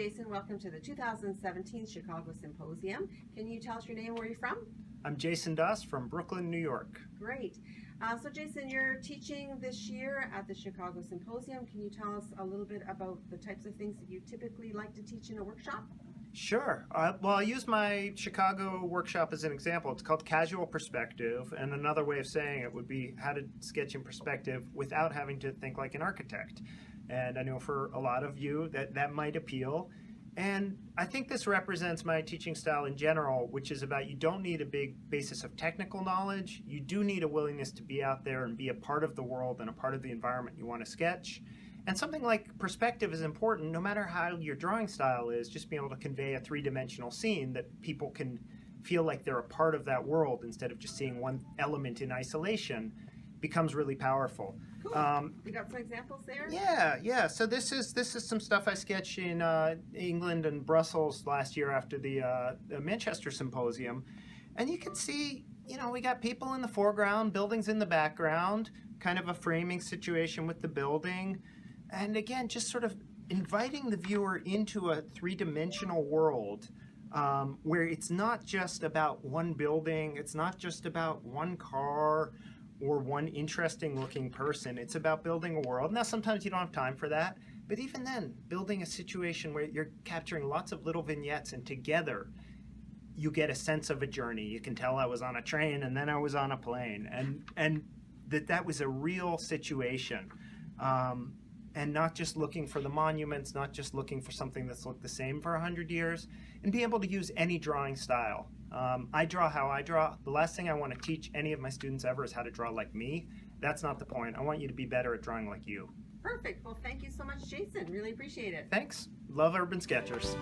Jason. Welcome to the 2017 Chicago Symposium. Can you tell us your name and where you're from? I'm Jason Doss from Brooklyn, New York. Great. So Jason, you're teaching this year at the Chicago Symposium. Can you tell us a little bit about the types of things that you typically like to teach in a workshop? Sure. Well, I use my Chicago workshop as an example. It's called Casual Perspective, and another way of saying it would be how to sketch in perspective without having to think like an architect. And I know for a lot of you that might appeal. And I think this represents my teaching style in general, which is about you don't need a big basis of technical knowledge. You do need a willingness to be out there and be a part of the world and a part of the environment you want to sketch. And something like perspective is important, no matter how your drawing style is, just being able to convey a three-dimensional scene that people can feel like they're a part of that world instead of just seeing one element in isolation becomes really powerful. Cool. You got some examples there? Yeah. So this is some stuff I sketched in England and Brussels last year after the Manchester Symposium, and you can see, we got people in the foreground, buildings in the background, kind of a framing situation with the building, and again, just sort of inviting the viewer into a three-dimensional world where it's not just about one building, it's not just about one car or one interesting looking person. It's about building a world. Now, sometimes you don't have time for that, but even then, building a situation where you're capturing lots of little vignettes, and together you get a sense of a journey. You can tell I was on a train and then I was on a plane, and that was a real situation. And not just looking for the monuments, not just looking for something that's looked the same for 100 years, and be able to use any drawing style. I draw how I draw. The last thing I want to teach any of my students ever is how to draw like me. That's not the point. I want you to be better at drawing like you. Perfect. Well, thank you so much, Jason. Really appreciate it. Thanks. Love Urban Sketchers.